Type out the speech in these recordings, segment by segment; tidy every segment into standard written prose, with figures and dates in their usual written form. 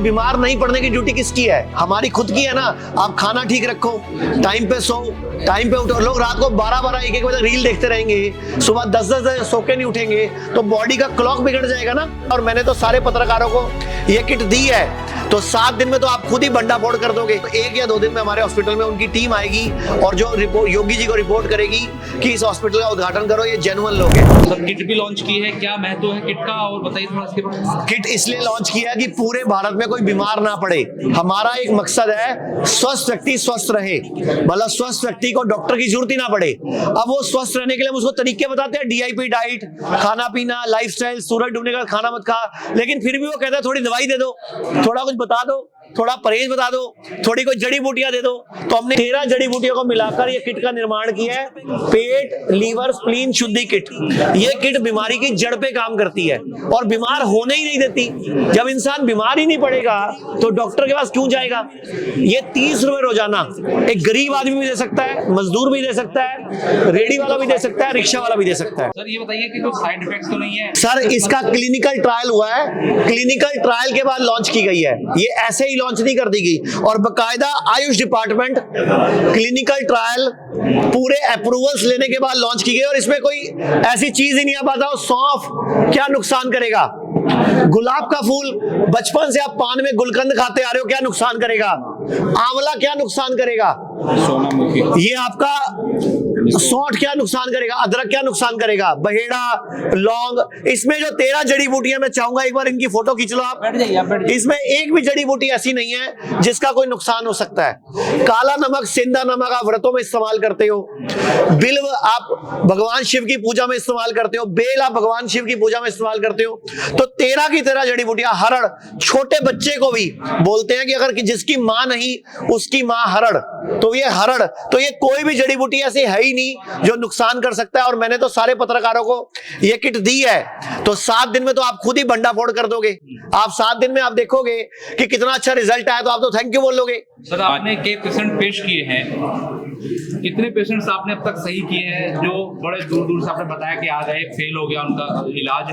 बीमार नहीं पड़ने की ड्यूटी किसकी है? हमारी खुद की है ना। आप खाना ठीक रखो, टाइम पे सो, टाइम पे उठो। लोग रात को 12-12 1-1 बजे रील देखते रहेंगे, सुबह 10-10 बजे सो के नहीं उठेंगे, तो बॉडी का क्लॉक बिगड़ जाएगा ना। और मैंने तो सारे पत्रकारों को ये किट दी है, तो 7 दिन में तो आप खुद ही बंडा फोड़ कर दोगे। तो 1 या 2 दिन में हमारे हॉस्पिटल में उनकी टीम आएगी और जो योगी जी को रिपोर्ट करेगी कि इस हॉस्पिटल का उद्घाटन करो, ये जेन्युइन लोग हैं। सर किट भी लॉन्च की है, क्या महत्व है किट का, और बताइए थोड़ा इसके बारे में। किट इसलिए लॉन्च किया है कि पूरे भारत में कोई बीमार ना पड़े। हमारा एक मकसद है स्वस्थ व्यक्ति स्वस्थ रहे, मतलब स्वस्थ व्यक्ति को डॉक्टर की जरूरत ही ना पड़े। अब वो स्वस्थ रहने के लिए हम उसको तरीके बताते हैं, DIP डाइट, खाना पीना, लाइफस्टाइल, सूरज डूबने का खाना मत खा, लेकिन फिर भी वो कहता है थोड़ी दवाई दे दो, थोड़ा कुछ बता दो, थोड़ा परहेज बता दो, थोड़ी कोई जड़ी बूटियां दे दो। तो हमने 13 जड़ी बूटियों को मिलाकर ये किट का निर्माण किया है, पेट लीवर स्प्लीन शुद्धि किट। ये किट बीमारी की जड़ पे काम करती है और बीमार होने ही नहीं देती। जब इंसान बीमार ही नहीं पड़ेगा तो डॉक्टर के पास क्यों जाएगा? ये 30 रुपए रोजाना एक गरीब आदमी भी दे सकता है, मजदूर भी दे सकता है, रेडी वाला भी दे सकता है, रिक्शा वाला भी दे सकता है। सर ये बताइए कि कोई साइड इफेक्ट तो नहीं है? सर इसका क्लिनिकल ट्रायल हुआ है, क्लिनिकल ट्रायल के बाद लॉन्च की गई है, ये ऐसे ही लॉन्च नहीं कर दी गई। और बकायदा आयुष डिपार्टमेंट क्लिनिकल ट्रायल पूरे अप्रूवल्स लेने के बाद लॉन्च की गई। और इसमें कोई ऐसी चीज ही नहीं, आप बताओ सौंफ क्या नुकसान करेगा? गुलाब का फूल बचपन से आप पान में गुलकंद खाते आ रहे हो, क्या नुकसान करेगा? आंवला क्या नुकसान करेगा? सोनामुखी, ये आपका सौंठ क्या नुकसान करेगा? अदरक क्या नुकसान करेगा? बहेड़ा, लौंग। इसमें जो 13 जड़ी बूटियां, मैं चाहूंगा एक बार इनकी फोटो खींच लो आप। इसमें एक भी जड़ी बूटी ऐसी नहीं है जिसका कोई नुकसान हो सकता है। काला नमक, सेंधा नमक आप व्रतों में इस्तेमाल करते हो, बिल्व आप भगवान शिव की पूजा में इस्तेमाल करते हो, बेल आप भगवान शिव की पूजा में इस्तेमाल करते हो। तो 13 की 13 जड़ी बूटियां, हरड़, छोटे बच्चे को भी बोलते हैं कि अगर जिसकी मां नहीं उसकी मां हरड़, तो ये हरड़, तो ये कोई भी जड़ी बूटी ऐसी है ही नहीं जो नुकसान कर सकता है। और मैंने तो सारे पत्रकारों को ये किट दी है, तो 7 दिन में तो आप खुद ही बंडा फोड़ कर दोगे। आप 7 दिन में आप देखोगे कि कितना अच्छा रिजल्ट आया, तो आप तो थैंक यू बोलोगे। सर आपने के पेशेंट पेश किए हैं, कितने पेशेंट्स आपने अब तक सही किए हैं जो बड़े दूर दूर से आपने बताया कि आ गए, फेल हो गया उनका इलाज?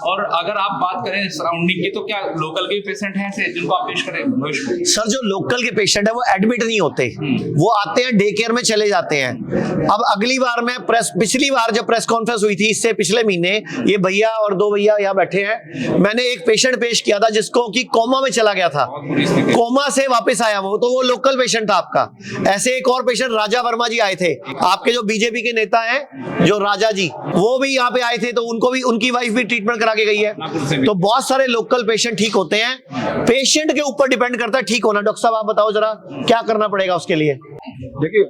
और अगर आप बात करें सराउंडिंग की, तो क्या लोकल के पेशेंट हैं ऐसे जिनको आप पेश करें? सर जो लोकल के पेशेंट है वो एडमिट नहीं होते, वो आते हैं डे केयर में चले जाते हैं। अब अगली बार मैं पिछली बार जब प्रेस कॉन्फ्रेंस हुई थी इससे पिछले महीने, ये भैया और 2 भैया यहाँ बैठे हैं, मैंने एक पेशेंट पेश किया था जिसको कि कोमा में चला गया था, कोमा से वापस आया वो, तो वो लोकल पेशेंट था आपका। ऐसे एक और पेशेंट राजा वर्मा जी आए थे, आपके जो बीजेपी के नेता हैं जो राजा जी, वो भी यहाँ पे आए थे, तो उनको भी, उनकी वाइफ भी ट्रीटमेंट करा के गई है। तो बहुत सारे लोकल पेशेंट ठीक होते हैं, पेशेंट के ऊपर डिपेंड करता है ठीक होना। डॉक्टर साहब आप बताओ जरा क्या करना पड़ेगा उसके लिए? देखिए,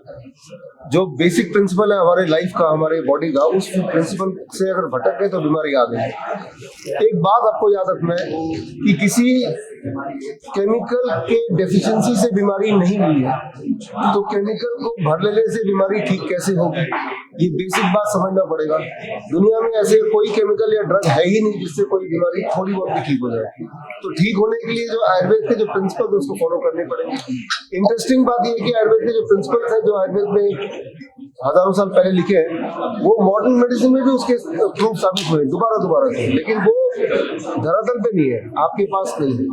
जो बेसिक प्रिंसिपल है हमारे लाइफ का, हमारे बॉडी का, उस प्रिंसिपल से अगर भटक गए तो बीमारी आ गई। एक बात आपको याद रखना है कि किसी केमिकल के डेफिशिएंसी से बीमारी नहीं हुई है, तो केमिकल को भर लेने से बीमारी ठीक कैसे होगी, ये बेसिक बात समझना पड़ेगा। दुनिया में ऐसे कोई केमिकल या ड्रग है ही नहीं जिससे कोई बीमारी थोड़ी बहुत भी ठीक हो जाए। तो ठीक होने के लिए जो आयुर्वेद के जो प्रिंसिपल उसको फॉलो करने पड़ेंगे। इंटरेस्टिंग बात यह है कि आयुर्वेद के जो प्रिंसिपल्स हैं, जो आयुर्वेद में हजारों साल पहले लिखे हैं, वो मॉडर्न मेडिसिन में भी उसके प्रूफ साबित हुए दोबारा थे, लेकिन वो धरातल पे नहीं है, आपके पास नहीं है,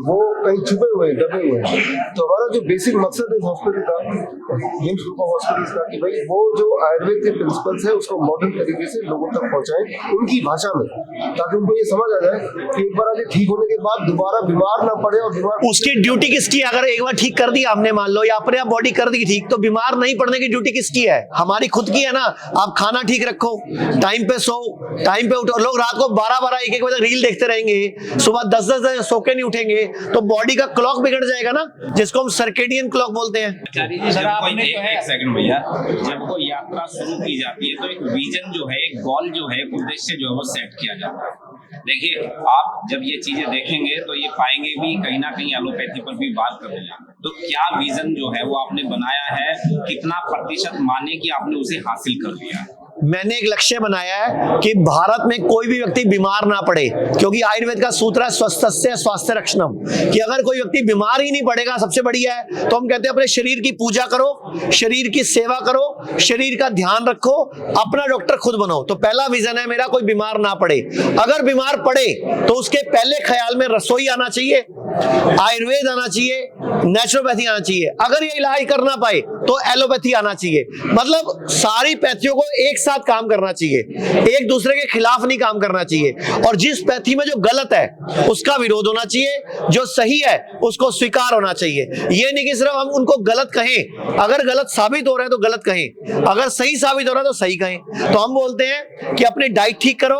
वो कहीं छुपे हुए दबे हुए हैं। तो हमारा जो बेसिक मकसद है हॉस्पिटल का, एम्स ग्रुप ऑफ हॉस्पिटल्स का, कि भाई वो जो आयुर्वेद के प्रिंसिपल्स है उसको मॉडर्न तरीके से लोगों तक पहुंचाएं उनकी भाषा में, ताकि उनको ये समझ आ जाए कि एक बार आगे ठीक होने के बाद दोबारा बीमार ना पड़े। और बीमार उसकी ड्यूटी किसकी? अगर एक बार ठीक कर दी आपने, मान लो, या अपने आप बॉडी कर दी ठीक, तो बीमार नहीं पड़ने की ड्यूटी किसकी है? हमारी खुद की है ना। आप खाना ठीक रखो, टाइम पे सो, टाइम पे उठो। लोग रात को 12-12 1-1 बजे रील देखते रहेंगे, सुबह 10-10 बजे सो के नहीं उठेंगे, तो बॉडी का क्लॉक बिगड़ जाएगा ना, जिसको हम सर्केडियन क्लॉक बोलते हैं। एक सेकंड भैया, जब कोई यात्रा शुरू की जाती है तो एक विजन जो है, एक गोल जो है, उद्देश्य जो है वो सेट किया जाता है। देखिए, आप जब ये चीजें देखेंगे तो ये पाएंगे भी कहीं ना कहीं एलोपैथी पर भी बात कर रहे हैं। तो क्या विजन जो है वो आपने बनाया है, कितना प्रतिशत माने कि आपने उसे हासिल कर लिया? मैंने एक लक्ष्य बनाया है कि भारत में कोई भी व्यक्ति बीमार ना पड़े, क्योंकि आयुर्वेद का सूत्र है स्वस्थस्य स्वास्थ्य रक्षणम, कि अगर कोई व्यक्ति बीमार ही नहीं पड़ेगा सबसे बढ़िया है। तो हम कहते हैं अपने शरीर की पूजा करो, शरीर की सेवा करो, शरीर का ध्यान रखो, अपना डॉक्टर खुद बनो। तो पहला विजन है मेरा, कोई बीमार ना पड़े। अगर बीमार पड़े तो उसके पहले ख्याल में रसोई आना चाहिए, आयुर्वेद आना चाहिए, नेचुरोपैथी आना चाहिए। अगर ये इलाज कर ना पाए तो एलोपैथी आना चाहिए। मतलब सारी पैथियों को एक साथ काम करना चाहिए, एक दूसरे के खिलाफ नहीं काम करना चाहिए। और जिस पैथी में जो गलत है उसका विरोध होना चाहिए, जो सही है उसको स्वीकार होना चाहिए। ये नहीं कि सिर्फ हम उनको गलत कहें, अगर गलत साबित हो रहा है तो गलत कहें, अगर सही साबित हो रहा है तो सही कहें। तो हम बोलते हैं कि अपनी डाइट ठीक करो,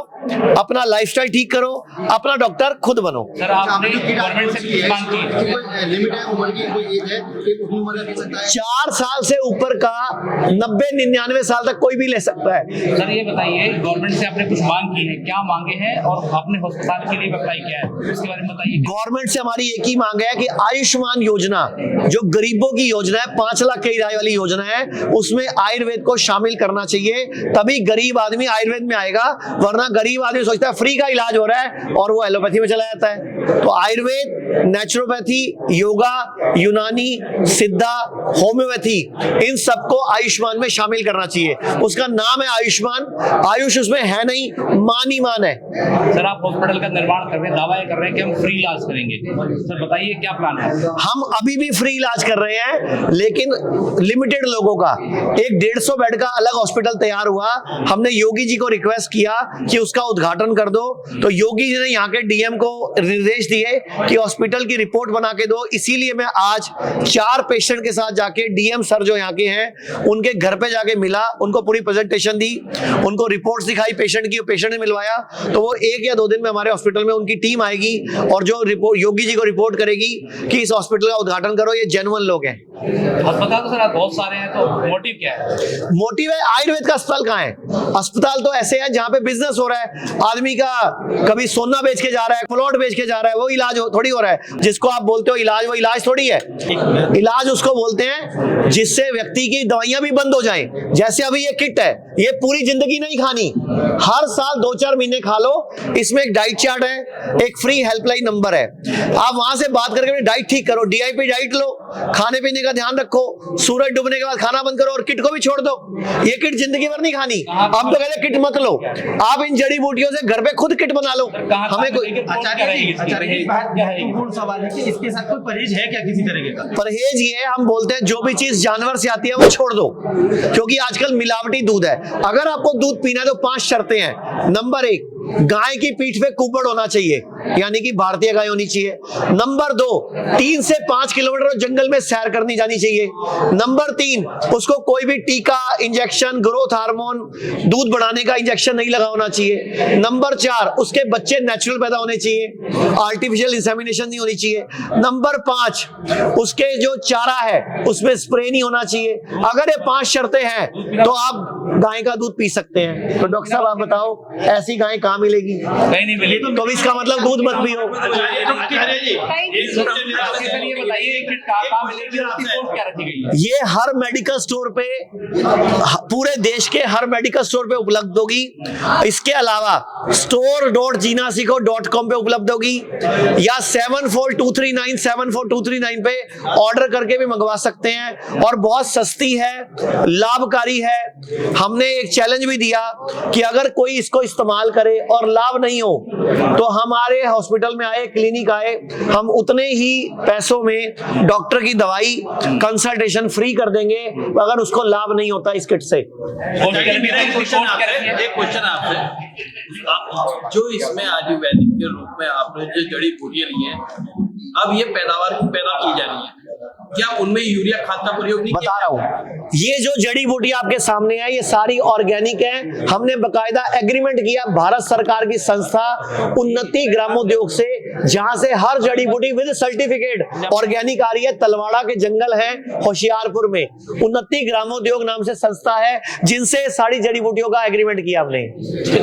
अपना लाइफस्टाइल ठीक करो, अपना डॉक्टर खुद बनो। सर आपने गवर्नमेंट से कुछ मांग की? लिमिट है उम्र की, कोई एज है कि उतनी उम्र ले सकता है? 4 साल से ऊपर का 90-99 साल तक कोई भी ले सकता है। सर ये बताइए, गवर्नमेंट से आपने कुछ मांग की है, क्या मांगे हैं और अपने अस्पताल के लिए अप्लाई किया है, उसके बारे में बताइए। गवर्नमेंट से हमारी एक ही मांग है कि आयुष्मान योजना जो गरीबों की योजना है, 5 लाख की इलाज वाली योजना है, उसमें आयुर्वेद को शामिल करना चाहिए। तभी गरीब आदमी आयुर्वेद में आएगा, वरना गरीब आदमी सोचता है फ्री का इलाज हो रहा है और वो एलोपैथी में चला जाता है। तो आयुर्वेद, नेचुरोपैथी, योगा, यूनानी, सिद्धा, होम्योपैथी, इन सबको आयुष्मान में शामिल करना चाहिए। उसका नाम है आयुष्मान, आयुष उसमें है नहीं, मान ही मान है। सर आप हॉस्पिटल का निर्माण कर रहे हैं, दावा कर रहे हैं कि हम फ्री इलाज करेंगे, सर बताइए क्या प्लान है? हम अभी भी फ्री इलाज कर रहे हैं, लेकिन लिमिटेड लोगों का। एक 150 बेड का अलग हॉस्पिटल तैयार हुआ, हमने योगी जी को रिक्वेस्ट किया कि उसका उद्घाटन कर दो, तो योगी जी ने यहाँ के डीएम को निर्देश दिए कि हॉस्पिटल की रिपोर्ट बना के दो। इसीलिए मैं आज 4 पेशेंट के साथ जाके, डीएम सर जो यहाँ के हैं उनके घर पे जाके मिला, उनको पूरी प्रेजेंटेशन दी, उनको रिपोर्ट्स दिखाई पेशेंट की, पेशेंट ने मिलवाया। तो वो 1 या 2 दिन में हमारे हॉस्पिटल में उनकी टीम आएगी और जो रिपोर्ट योगी जी को रिपोर्ट करेगी कि इस हॉस्पिटल का उद्घाटन करो, ये जेन्युइन लोग हैं। अस्पताल तो सर आप बहुत सारे हैं, तो मोटिव क्या है? मोटिव है, आयुर्वेद का अस्पताल कहाँ है? अस्पताल तो ऐसे है जहाँ पे बिजनेस हो रहा है, आदमी का कभी सोना बेच के जा रहा है, प्लॉट बेच के जा रहा है, वो इलाज थोड़ी हो रहा है। जिसको आप बोलते हो इलाज, वो इलाज थोड़ी है। इलाज उसको बोलते हैं जिससे व्यक्ति की दवाइयां भी बंद हो जाएं। जैसे अभी ये किट है, ये पूरी जिंदगी नहीं खानी, हर साल 2-4 महीने खा लो। इसमें एक डाइट चार्ट है, एक फ्री हेल्पलाइन नंबर है, आप वहां से बात करके डाइट ठीक करो, डीआईपी डाइट लो, खाने पीने का ध्यान रखो, सूरज डूबने के बाद खाना बंद करो और किट को भी छोड़ दो। ये किट जिंदगी भर नहीं खानी। अब तो कहते किट मत लो, आप इन जड़ी बूटियों से घर पे खुद किट बना लो। हमें कोई आचार्य जी महत्वपूर्ण सवाल है कि इसके साथ कोई परहेज है क्या किसी तरीके का? परहेज ये है, हम बोलते हैं जो भी चीज जानवर से आती है वो छोड़ दो, क्योंकि आजकल मिलावटी दूध है। अगर आपको दूध पीना है तो 5 शर्तें हैं। नंबर 1, गाय की पीठ पे कुपड़ होना चाहिए, यानी कि भारतीय गाय होनी चाहिए। नंबर 2, 3 से 5 किलोमीटर जंगल में सैर करनी जानी चाहिए। नंबर 3, उसको कोई भी टीका, इंजेक्शन, ग्रोथ हार्मोन, दूध बढ़ाने का इंजेक्शन नहीं लगा होना चाहिए। नंबर 4, उसके बच्चे नेचुरल पैदा होने चाहिए, आर्टिफिशियल इंसेमिनेशन नहीं होनी चाहिए। नंबर 5, उसके जो चारा है उसमें स्प्रे नहीं होना चाहिए। अगर ये 5 शर्तें हैं तो आप गाय का दूध पी सकते हैं। तो डॉक्टर साहब आप बताओ, ऐसी गाय कहाँ मिलेगी? कहीं नहीं मिली। तो इसका मतलब दूध मत पियो। ये हर मेडिकल स्टोर पे, पूरे देश के हर मेडिकल स्टोर पे उपलब्ध होगी। इसके अलावा store.jinasiko.com पे उपलब्ध होगी, या 7423974239 पे ऑर्डर करके भी मंगवा सकते हैं। और बहुत सस्ती है, लाभकारी है। हमने एक चैलेंज भी दिया कि अगर कोई इसको इस्तेमाल करे और लाभ नहीं हो तो हमारे हॉस्पिटल में आए, क्लिनिक आए, हम उतने ही पैसों में डॉक्टर की दवाई, कंसल्टेशन फ्री कर देंगे अगर उसको लाभ नहीं होता इस किट से। एक क्वेश्चन आपसे, जो इसमें आयुर्वेदिक के रूप में आपने जो जड़ी बूटियां ली हैं, अब ये पैदा की जा रही है, क्या उनमें यूरिया खाद का प्रयोग नहीं बता रहा हूं, ये जो जड़ी बूटी आपके सामने है ये सारी ऑर्गेनिक है। हमने बकायदा एग्रीमेंट किया भारत सरकार की संस्था उन्नति ग्रामोद्योग से, जहां से हर जड़ी बूटी विद सर्टिफिकेट ऑर्गेनिक आ रही है। तलवाड़ा के जंगल है होशियारपुर में, उन्नति ग्रामोद्योग नाम से संस्था है, जिनसे सारी जड़ी बूटियों का एग्रीमेंट किया हमने,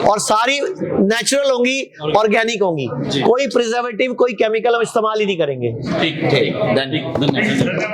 और सारी नेचुरल होंगी, ऑर्गेनिक होंगी, कोई प्रिजर्वेटिव, कोई केमिकल हम इस्तेमाल ही नहीं करेंगे। ठीक, धन्यवाद।